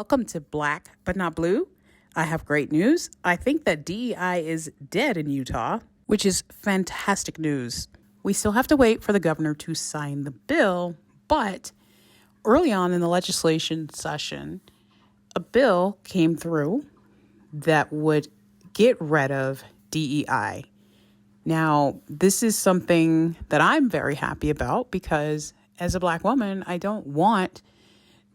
Welcome to Black But Not Blue. I have great news. I think that DEI is dead in Utah, which is fantastic news. We still have to wait for the governor to sign the bill, but early on in the legislation session, a bill came through that would get rid of DEI. Now, this is something that I'm very happy about because as a Black woman, I don't want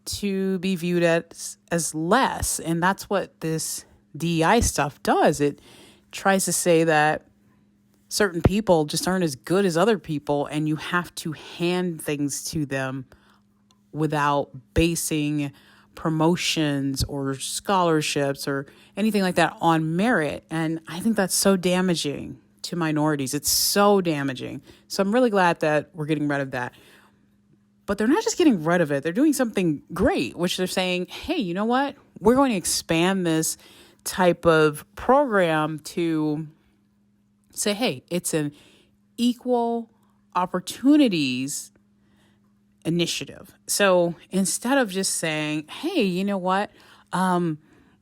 to be viewed as less. And that's what this DEI stuff does. It tries to say that certain people just aren't as good as other people, and you have to hand things to them without basing promotions or scholarships or anything like that on merit. And I think that's so damaging to minorities. It's so damaging. So I'm really glad that we're getting rid of that. But they're not just getting rid of it. They're doing something great, which they're saying, hey, you know what? We're going to expand this type of program to say, hey, it's an equal opportunities initiative. So instead of just saying, hey, you know what?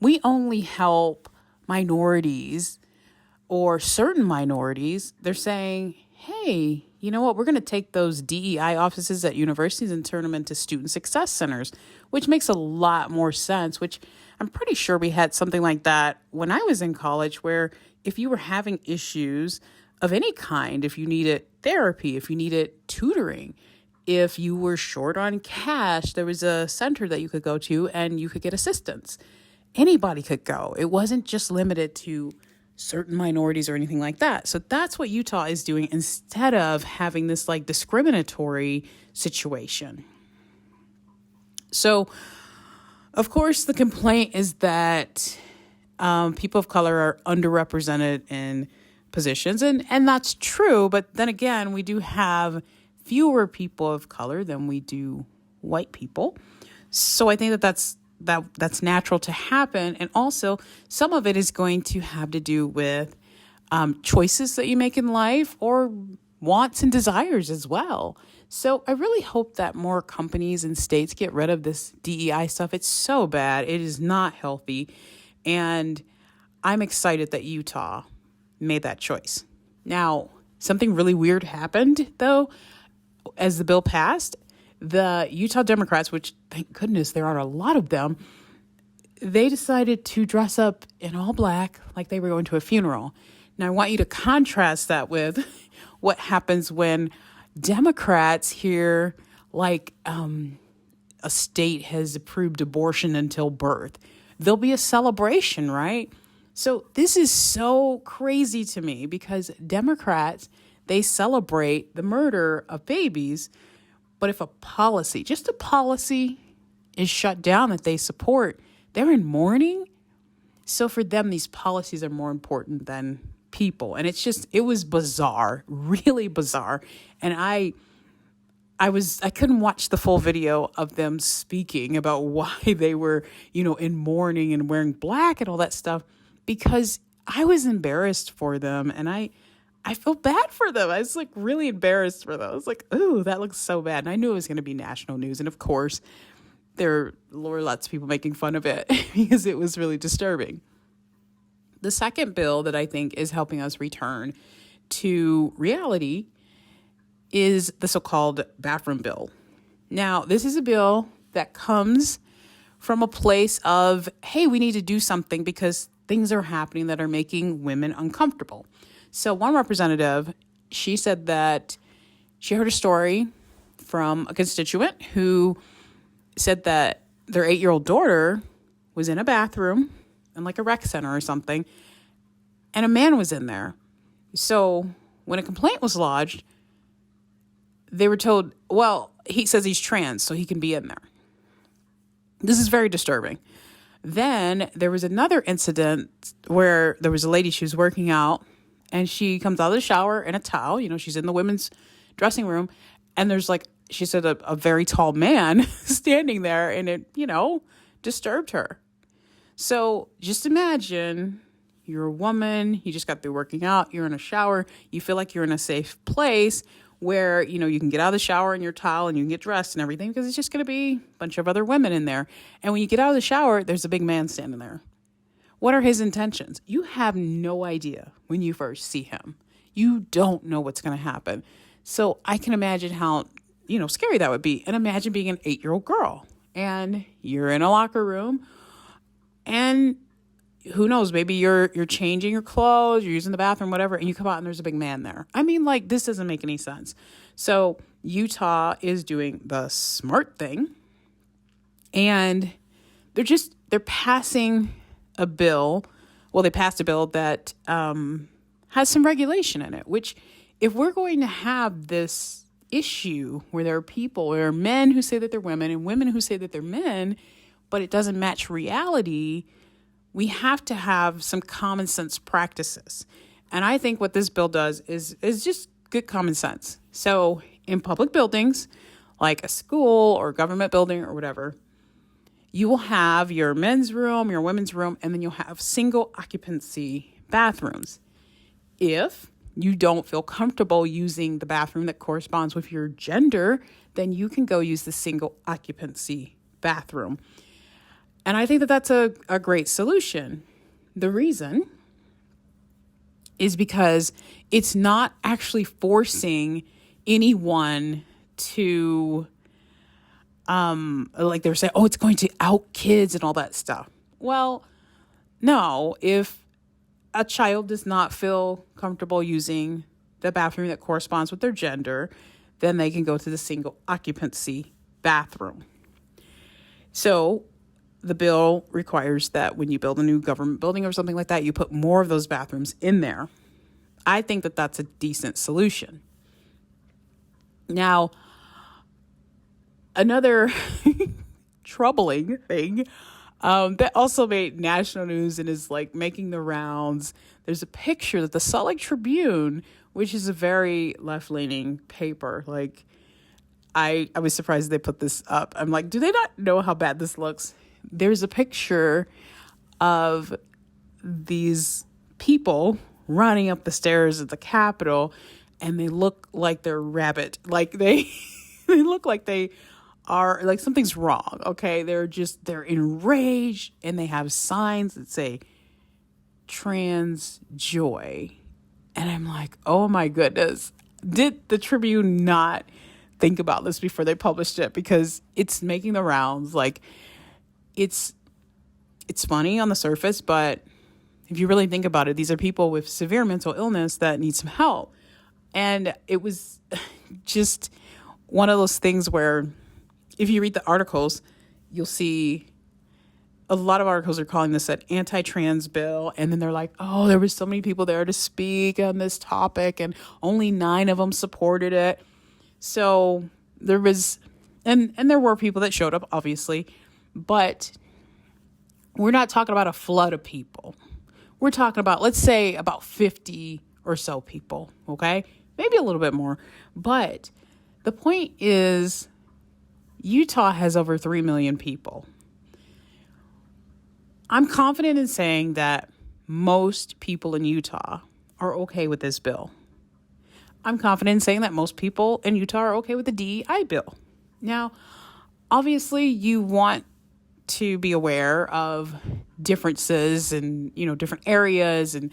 We only help minorities or certain minorities. They're saying, hey, you know what? We're going to take those DEI offices at universities and turn them into student success centers, which makes a lot more sense, which I'm pretty sure we had something like that when I was in college, where if you were having issues of any kind, if you needed therapy, if you needed tutoring, if you were short on cash, there was a center that you could go to and you could get assistance. Anybody could go. It wasn't just limited to certain minorities or anything like that. So that's what Utah is doing instead of having this like discriminatory situation. So, of course, the complaint is that people of color are underrepresented in positions, and that's true. But then again, we do have fewer people of color than we do white people. So I think that that's natural to happen. And also some of it is going to have to do with choices that you make in life or wants and desires as well. So I really hope that more companies and states get rid of this DEI stuff. It's so bad. It is not healthy. And I'm excited that Utah made that choice. Now, something really weird happened, though, as the bill passed. The Utah Democrats, which thank goodness there are a lot of them, they decided to dress up in all black like they were going to a funeral. Now, I want you to contrast that with what happens when Democrats hear like a state has approved abortion until birth. There'll be a celebration, right? So this is so crazy to me because Democrats, they celebrate the murder of babies. But if a policy, just a policy, is shut down that they support, they're in mourning. So for them, these policies are more important than people. And it was bizarre, really bizarre. And I couldn't watch the full video of them speaking about why they were, in mourning and wearing black and all that stuff, because I was embarrassed for them. And I feel bad for them. I was like really embarrassed for them. I was like, ooh, that looks so bad. And I knew it was going to be national news. And of course, there were lots of people making fun of it because it was really disturbing. The second bill that I think is helping us return to reality is the so-called bathroom bill. Now, this is a bill that comes from a place of, hey, we need to do something because things are happening that are making women uncomfortable. So one representative, she said that she heard a story from a constituent who said that their 8-year-old daughter was in a bathroom in like a rec center or something, and a man was in there. So when a complaint was lodged, they were told, well, he says he's trans, so he can be in there. This is very disturbing. Then there was another incident where there was a lady, she was working out, and she comes out of the shower in a towel. She's in the women's dressing room. And there's she said, a very tall man standing there, and it, disturbed her. So just imagine you're a woman. You just got through working out. You're in a shower. You feel like you're in a safe place where, you can get out of the shower in your towel and you can get dressed and everything, because it's just going to be a bunch of other women in there. And when you get out of the shower, there's a big man standing there. What are his intentions? You have no idea when you first see him. You don't know what's going to happen. So I can imagine how, scary that would be. And imagine being an 8-year-old girl and you're in a locker room and who knows, maybe you're changing your clothes, you're using the bathroom, whatever, and you come out and there's a big man there. I mean, this doesn't make any sense. So Utah is doing the smart thing, and they're passing a bill. Well, they passed a bill that has some regulation in it, which if we're going to have this issue where there are men who say that they're women and women who say that they're men, but it doesn't match reality, we have to have some common sense practices. And I think what this bill does is just good common sense. So in public buildings, like a school or government building or whatever, you will have your men's room, your women's room, and then you'll have single occupancy bathrooms. If you don't feel comfortable using the bathroom that corresponds with your gender, then you can go use the single occupancy bathroom. And I think that that's a great solution. The reason is because it's not actually forcing anyone to, like they're saying, it's going to out kids and all that stuff. Well, no, if a child does not feel comfortable using the bathroom that corresponds with their gender, then they can go to the single occupancy bathroom. So the bill requires that when you build a new government building or something like that, you put more of those bathrooms in there. I think that that's a decent solution. Now, another troubling thing that also made national news and is making the rounds, there's a picture that the Salt Lake Tribune, which is a very left-leaning paper, I was surprised they put this up. I'm like, do they not know how bad this looks? There's a picture of these people running up the stairs at the Capitol, and they look like they're rabid. They look like they are, something's wrong, okay? They're enraged, and they have signs that say trans joy. And I'm like, oh my goodness. Did the Tribune not think about this before they published it? Because it's making the rounds. It's funny on the surface, but if you really think about it, these are people with severe mental illness that need some help. And it was just one of those things where if you read the articles, you'll see a lot of articles are calling this an anti-trans bill. And then they're like, there was so many people there to speak on this topic and only 9 of them supported it. So there was, and there were people that showed up, obviously, but we're not talking about a flood of people. We're talking about, let's say, about 50 or so people, okay? Maybe a little bit more. But the point is, Utah has over 3 million people. I'm confident in saying that most people in Utah are okay with this bill. I'm confident in saying that most people in Utah are okay with the DEI bill. Now, obviously, you want to be aware of differences and, different areas and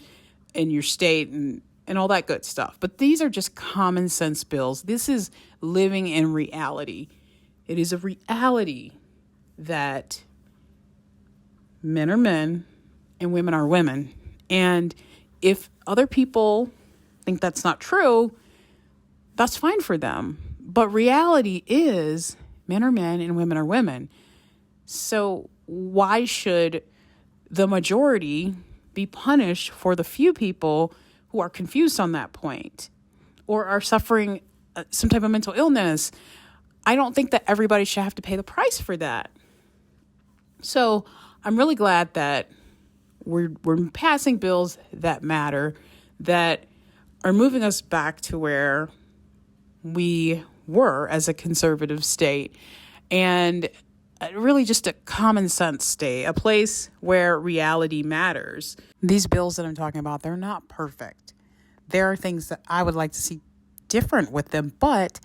in your state and all that good stuff. But these are just common sense bills. This is living in reality. It is a reality that men are men and women are women. And if other people think that's not true, that's fine for them. But reality is men are men and women are women. So why should the majority be punished for the few people who are confused on that point or are suffering some type of mental illness? I don't think that everybody should have to pay the price for that. So I'm really glad that we're passing bills that matter, that are moving us back to where we were as a conservative state, and really just a common sense state, a place where reality matters. These bills that I'm talking about, they're not perfect. There are things that I would like to see different with them, but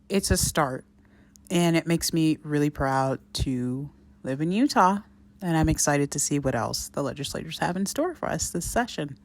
it's a start. And it makes me really proud to live in Utah. And I'm excited to see what else the legislators have in store for us this session.